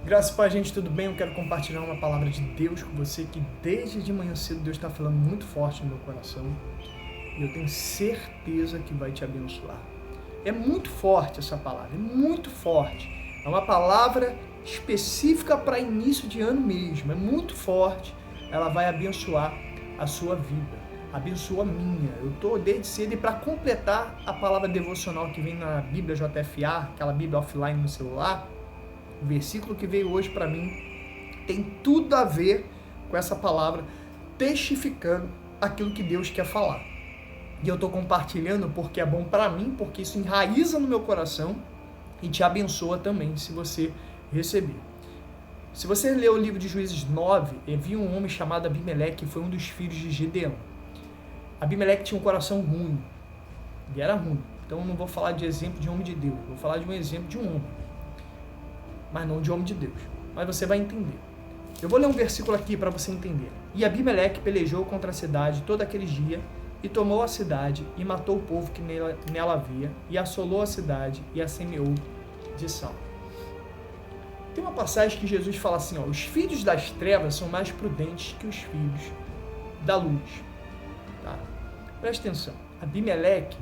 Graças a gente, tudo bem? Eu quero compartilhar uma palavra de Deus com você que desde de manhã cedo Deus está falando muito forte no meu coração e eu tenho certeza que vai te abençoar. É muito forte essa palavra, é muito forte. É uma palavra específica para início de ano mesmo, é muito forte. Ela vai abençoar a sua vida, abençoa a minha. Eu estou desde cedo e para completar a palavra devocional que vem na Bíblia JFA, aquela Bíblia offline no celular, o versículo que veio hoje para mim tem tudo a ver com essa palavra, testificando aquilo que Deus quer falar. E eu estou compartilhando porque é bom para mim, porque isso enraiza no meu coração e te abençoa também, se você receber. Se você ler o livro de Juízes 9, havia um homem chamado Abimeleque, que foi um dos filhos de Gideão. Abimeleque tinha um coração ruim, ele era ruim. Então eu não vou falar de exemplo de homem de Deus, vou falar de um exemplo de um homem, mas não de homem de Deus. Mas você vai entender. Eu vou ler um versículo aqui para você entender. E Abimeleque pelejou contra a cidade todo aquele dia, e tomou a cidade, e matou o povo que nela havia, e assolou a cidade, e a semeou de sal. Tem uma passagem que Jesus fala assim, os filhos das trevas são mais prudentes que os filhos da luz. Tá? Presta atenção. Abimeleque,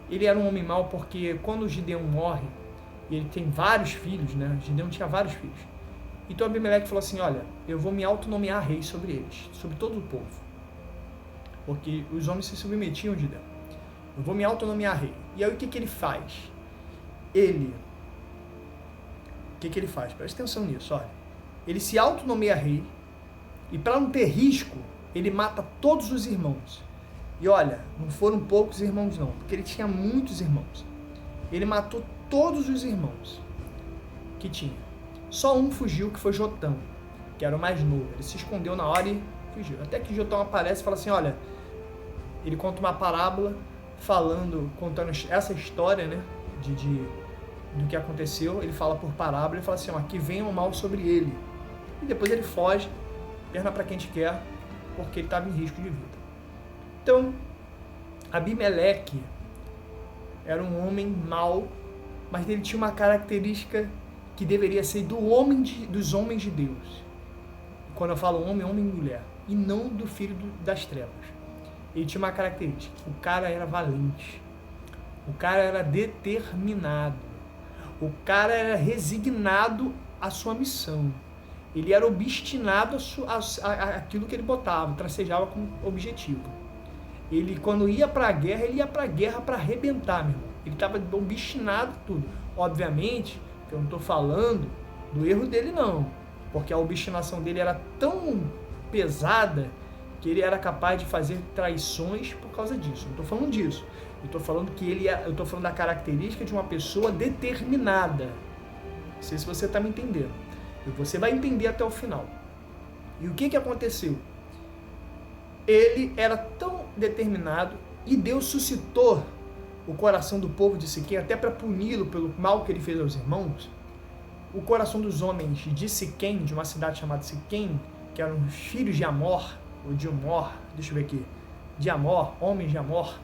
ele era um homem mau porque quando Gideão morre, e ele tem vários filhos, né? Gideão tinha vários filhos. Então Abimeleque falou assim, olha, eu vou me autonomear rei sobre eles, sobre todo o povo. Porque os homens se submetiam a Gideão. Eu vou me autonomear rei. E aí o que ele faz? O que ele faz? Presta atenção nisso, olha. Ele se autonomeia rei e para não ter risco, ele mata todos os irmãos. E olha, não foram poucos irmãos não, porque ele tinha muitos irmãos. Ele matou todos os irmãos que tinha. Só um fugiu, que foi Jotão, que era o mais novo. Ele se escondeu na hora e fugiu. Até que Jotão aparece e fala assim, olha, ele conta uma parábola contando essa história, né, do que aconteceu. Ele fala por parábola, ele fala assim, ó, que venha o mal sobre ele. E depois ele foge, perna para quem te quer, porque ele estava em risco de vida. Então, Abimeleque era um homem mau, mas ele tinha uma característica que deveria ser dos homens de Deus. Quando eu falo homem, homem e mulher, e não do filho das trevas. Ele tinha uma característica, o cara era valente, o cara era determinado, o cara era resignado à sua missão, ele era obstinado àquilo que ele botava, tracejava como objetivo. Ele, quando ia para a guerra, ele ia para a guerra para arrebentar, meu irmão. Ele estava obstinado tudo. Obviamente, que eu não estou falando do erro dele, não. Porque a obstinação dele era tão pesada que ele era capaz de fazer traições por causa disso. Não estou falando disso. Eu estou falando eu estou falando da característica de uma pessoa determinada. Não sei se você está me entendendo. E você vai entender até o final. E o que aconteceu? Ele era tão determinado e Deus suscitou o coração do povo de Siquém, até para puni-lo pelo mal que ele fez aos irmãos. O coração dos homens de Siquém, de uma cidade chamada Siquém, que eram os filhos de Amor, ou de Humor, deixa eu ver aqui, de Amor, homens de Amor,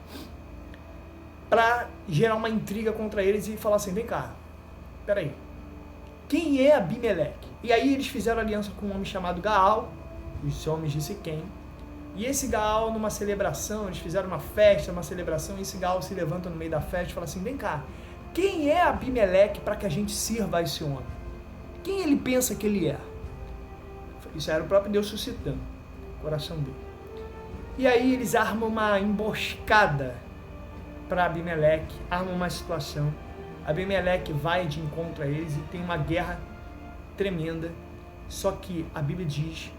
para gerar uma intriga contra eles e falar assim, vem cá, peraí, quem é Abimeleque? E aí eles fizeram aliança com um homem chamado Gaal, os homens de Siquém. E esse Gaal, numa celebração, eles fizeram uma festa, uma celebração, e esse Gaal se levanta no meio da festa e fala assim, vem cá, quem é Abimeleque para que a gente sirva a esse homem? Quem ele pensa que ele é? Isso era o próprio Deus suscitando o coração dele. E aí eles armam uma emboscada para Abimeleque, armam uma situação. Abimeleque vai de encontro a eles e tem uma guerra tremenda, só que a Bíblia diz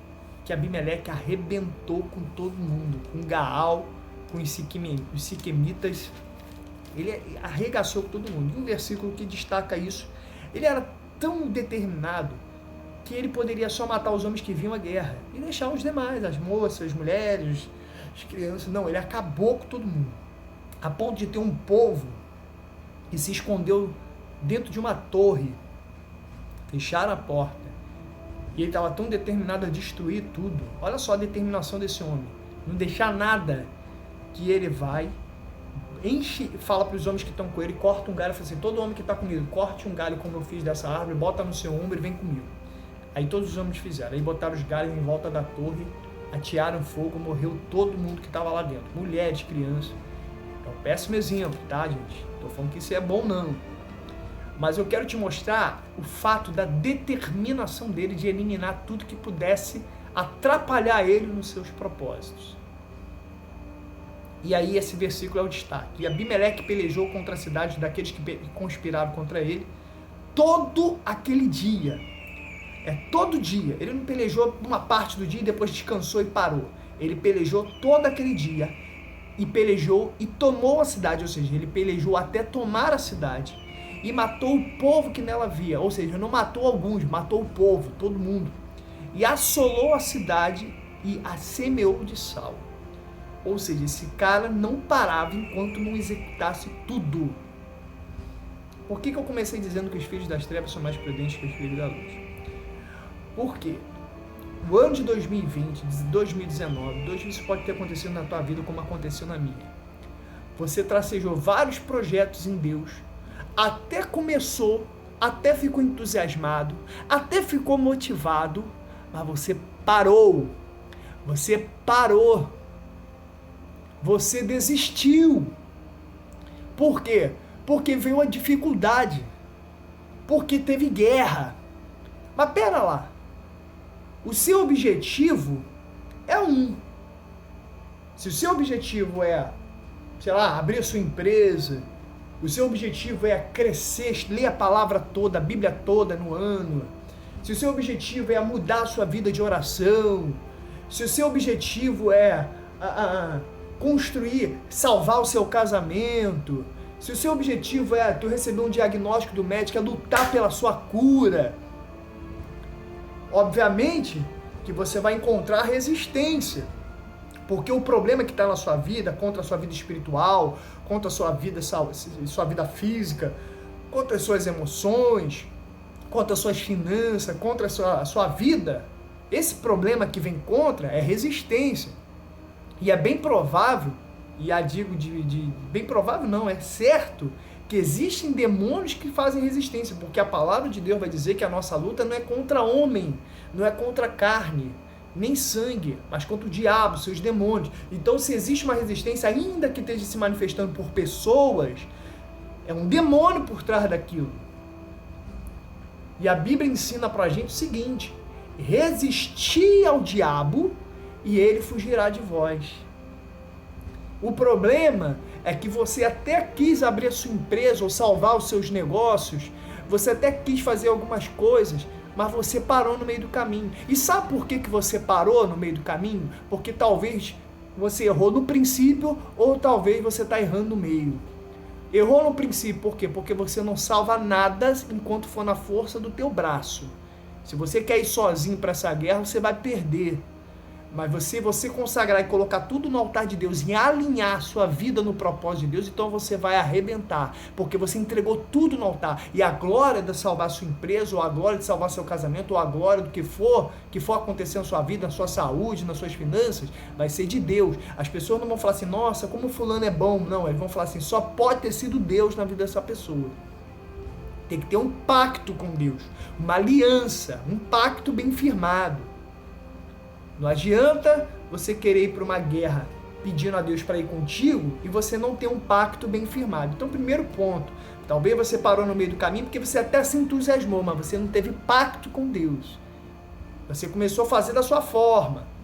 que Abimeleque arrebentou com todo mundo, com Gaal, com os siquemitas, ele arregaçou com todo mundo. E um versículo que destaca isso, ele era tão determinado que ele poderia só matar os homens que vinham à guerra e deixar os demais, as moças, as mulheres, as crianças. Não, ele acabou com todo mundo, a ponto de ter um povo que se escondeu dentro de uma torre, fecharam a porta. E ele estava tão determinado a destruir tudo. Olha só a determinação desse homem. Não deixar nada, que ele vai, fala para os homens que estão com ele, corta um galho, fala assim, todo homem que está comigo, corte um galho como eu fiz dessa árvore, bota no seu ombro e vem comigo. Aí todos os homens fizeram. Aí botaram os galhos em volta da torre, atearam fogo, morreu todo mundo que estava lá dentro. Mulheres, crianças. É um péssimo exemplo, tá, gente? Tô falando que isso é bom, não. Mas eu quero te mostrar o fato da determinação dele de eliminar tudo que pudesse atrapalhar ele nos seus propósitos. E aí esse versículo é o destaque. E Abimeleque pelejou contra a cidade daqueles que conspiraram contra ele todo aquele dia. Todo dia. Ele não pelejou uma parte do dia e depois descansou e parou. Ele pelejou todo aquele dia e pelejou e tomou a cidade, ou seja, ele pelejou até tomar a cidade e matou o povo que nela havia, ou seja, não matou alguns, matou o povo, todo mundo, e assolou a cidade e a semeou de sal. Ou seja, esse cara não parava enquanto não executasse tudo. Por que eu comecei dizendo que os filhos das trevas são mais prudentes que os filhos da luz? Por quê? O ano de 2020, 2019, isso pode ter acontecido na tua vida como aconteceu na minha. Você tracejou vários projetos em Deus, até começou, até ficou entusiasmado, até ficou motivado, mas você parou. Você desistiu. Por quê? Porque veio a dificuldade. Porque teve guerra. Mas pera lá. O seu objetivo é um. Se o seu objetivo é, sei lá, abrir a sua empresa, o seu objetivo é crescer, ler a palavra toda, a Bíblia toda no ano, se o seu objetivo é mudar a sua vida de oração, se o seu objetivo é construir, salvar o seu casamento, se o seu objetivo é tu receber um diagnóstico do médico, é lutar pela sua cura, obviamente que você vai encontrar resistência, porque o problema que está na sua vida, contra a sua vida espiritual, contra a sua vida física, contra as suas emoções, contra as suas finanças, contra a sua vida, esse problema que vem contra é resistência. E é bem provável, bem provável não, é certo, que existem demônios que fazem resistência, porque a palavra de Deus vai dizer que a nossa luta não é contra homem, não é contra carne, nem sangue, mas contra o diabo, seus demônios. Então, se existe uma resistência, ainda que esteja se manifestando por pessoas, é um demônio por trás daquilo. E a Bíblia ensina pra gente o seguinte: resistir ao diabo e ele fugirá de vós. O problema é que você até quis abrir a sua empresa ou salvar os seus negócios, você até quis fazer algumas coisas, mas você parou no meio do caminho. E sabe por que você parou no meio do caminho? Porque talvez você errou no princípio ou talvez você está errando no meio. Errou no princípio, por quê? Porque você não salva nada enquanto for na força do teu braço. Se você quer ir sozinho para essa guerra, você vai perder. Mas você consagrar e colocar tudo no altar de Deus e alinhar a sua vida no propósito de Deus, então você vai arrebentar, porque você entregou tudo no altar. E a glória de salvar a sua empresa, ou a glória de salvar seu casamento, ou a glória do que for acontecer na sua vida, na sua saúde, nas suas finanças, vai ser de Deus. As pessoas não vão falar assim, nossa, como fulano é bom. Não, eles vão falar assim, só pode ter sido Deus na vida dessa pessoa. Tem que ter um pacto com Deus, uma aliança, um pacto bem firmado. Não adianta você querer ir para uma guerra pedindo a Deus para ir contigo e você não ter um pacto bem firmado. Então, primeiro ponto, talvez você parou no meio do caminho porque você até se entusiasmou, mas você não teve pacto com Deus. Você começou a fazer da sua forma.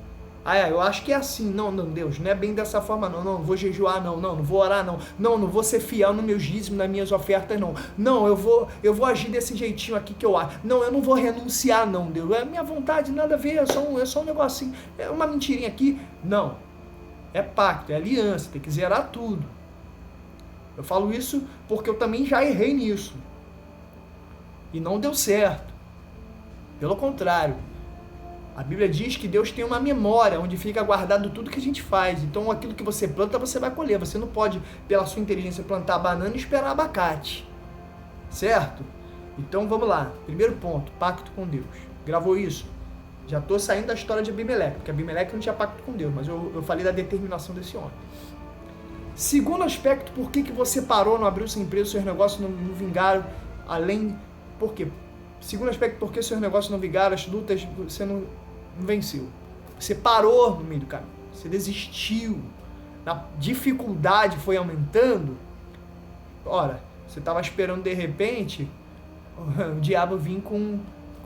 Eu acho que é assim. Não, Deus, não é bem dessa forma, não vou jejuar, não vou orar, não vou ser fiel nos meus dízimos, nas minhas ofertas, não, eu vou agir desse jeitinho aqui que eu acho, não, eu não vou renunciar, não, Deus, é minha vontade, nada a ver, é só um negocinho, é uma mentirinha aqui, não, é pacto, é aliança, tem que zerar tudo. Eu falo isso porque eu também já errei nisso, e não deu certo, pelo contrário. A Bíblia diz que Deus tem uma memória onde fica guardado tudo que a gente faz. Então, aquilo que você planta, você vai colher. Você não pode, pela sua inteligência, plantar banana e esperar abacate. Certo? Então, vamos lá. Primeiro ponto, pacto com Deus. Gravou isso? Já estou saindo da história de Abimeleque, porque Abimeleque não tinha pacto com Deus, mas eu falei da determinação desse homem. Segundo aspecto, por que você parou, não abriu sua empresa, seus negócios não vingaram além... Por quê? Segundo aspecto, porque seus negócios não vigaram, as lutas você não venceu. Você parou no meio do caminho, você desistiu, a dificuldade foi aumentando. Ora, você estava esperando de repente o diabo vir com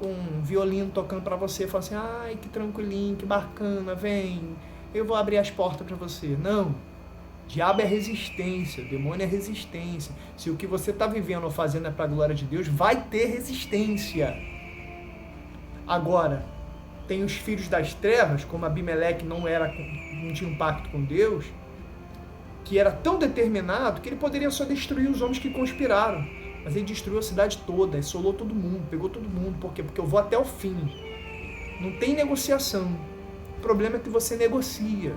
um violino tocando para você e falar assim, ai, que tranquilinho, que bacana, vem, eu vou abrir as portas para você. Não, diabo é resistência, demônio é resistência. Se o que você está vivendo ou fazendo é para a glória de Deus, vai ter resistência. Agora, tem os filhos das trevas, como Abimeleque não tinha um pacto com Deus, que era tão determinado que ele poderia só destruir os homens que conspiraram. Mas ele destruiu a cidade toda, assolou todo mundo, pegou todo mundo. Por quê? Porque eu vou até o fim. Não tem negociação. O problema é que você negocia.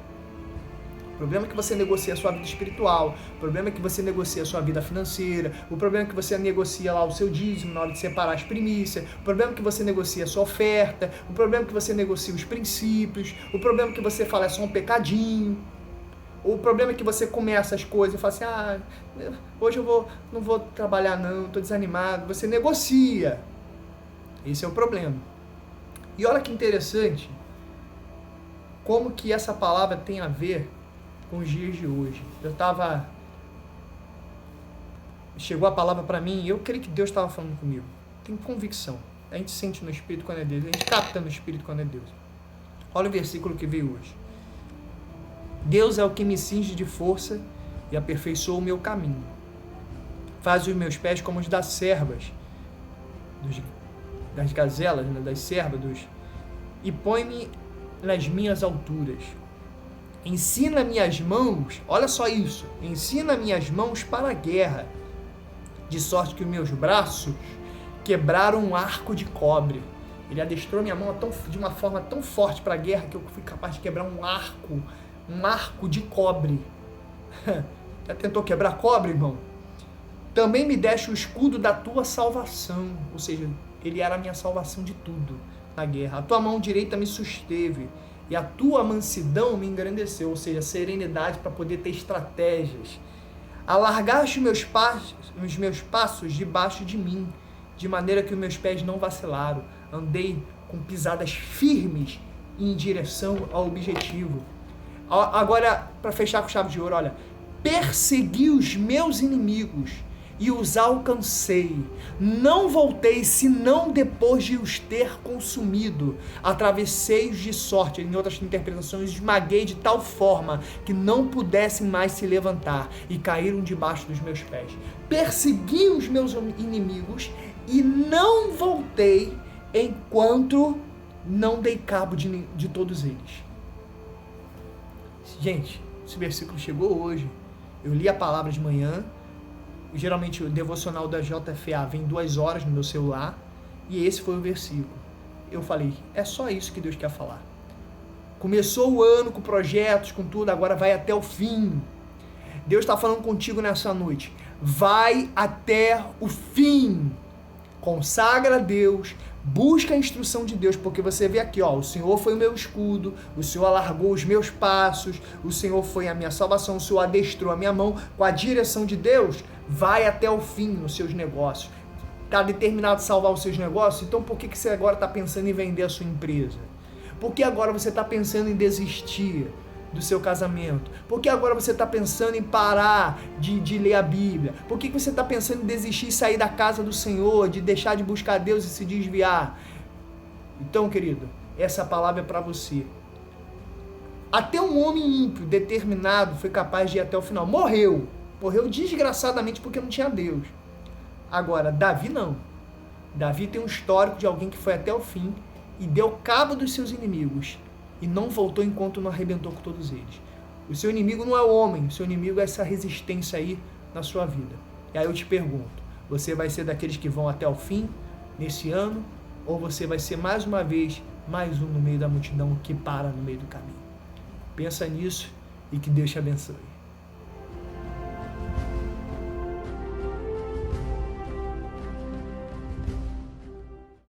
O problema é que você negocia a sua vida espiritual. O problema é que você negocia a sua vida financeira. O problema é que você negocia lá o seu dízimo na hora de separar as primícias. O problema é que você negocia a sua oferta. O problema é que você negocia os princípios. O problema é que você fala é só um pecadinho. O problema é que você começa as coisas e fala assim, hoje eu não vou trabalhar não, estou desanimado. Você negocia. Esse é o problema. E olha que interessante, como que essa palavra tem a ver com os dias de hoje. Chegou a palavra para mim e eu creio que Deus estava falando comigo. Tenho convicção. A gente sente no Espírito quando é Deus, a gente capta no Espírito quando é Deus. Olha o versículo que veio hoje. Deus é o que me cinge de força e aperfeiçoa o meu caminho. Faz os meus pés como os das servas, das gazelas, né, das servas, e põe-me nas minhas alturas. Ensina minhas mãos, olha só isso, ensina minhas mãos para a guerra, de sorte que os meus braços quebraram um arco de cobre. Ele adestrou minha mão de uma forma tão forte para a guerra que eu fui capaz de quebrar um arco de cobre. Já tentou quebrar cobre, irmão? Também me deste o escudo da tua salvação. Ou seja, ele era a minha salvação de tudo na guerra. A tua mão direita me susteve e a tua mansidão me engrandeceu. Ou seja, serenidade para poder ter estratégias. Alargaste os meus passos debaixo de mim, de maneira que os meus pés não vacilaram. Andei com pisadas firmes em direção ao objetivo. Agora, para fechar com chave de ouro, olha. Persegui os meus inimigos e os alcancei. Não voltei, senão depois de os ter consumido. Atravessei-os de sorte. Em outras interpretações, esmaguei de tal forma que não pudessem mais se levantar e caíram debaixo dos meus pés. Persegui os meus inimigos e não voltei enquanto não dei cabo de todos eles. Gente, esse versículo chegou hoje. Eu li a palavra de manhã. Geralmente o devocional da JFA vem 2 horas no meu celular. E esse foi o versículo. Eu falei, é só isso que Deus quer falar. Começou o ano com projetos, com tudo, agora vai até o fim. Deus está falando contigo nessa noite. Vai até o fim. Consagra a Deus. Busca a instrução de Deus, porque você vê aqui, ó, o Senhor foi o meu escudo, o Senhor alargou os meus passos, o Senhor foi a minha salvação, o Senhor adestrou a minha mão. Com a direção de Deus, vai até o fim nos seus negócios. Está determinado a salvar os seus negócios? Então por que você agora está pensando em vender a sua empresa? Por que agora você está pensando em desistir do seu casamento? Por que agora você está pensando em parar de ler a Bíblia? Por que você está pensando em desistir e sair da casa do Senhor, de deixar de buscar Deus e se desviar? Então, querido, essa palavra é para você. Até um homem ímpio, determinado, foi capaz de ir até o final. Morreu desgraçadamente porque não tinha Deus. Agora, Davi não. Davi tem um histórico de alguém que foi até o fim e deu cabo dos seus inimigos. E não voltou enquanto não arrebentou com todos eles. O seu inimigo não é o homem, o seu inimigo é essa resistência aí na sua vida. E aí eu te pergunto, você vai ser daqueles que vão até o fim, nesse ano, ou você vai ser mais uma vez, mais um no meio da multidão que para no meio do caminho? Pensa nisso e que Deus te abençoe.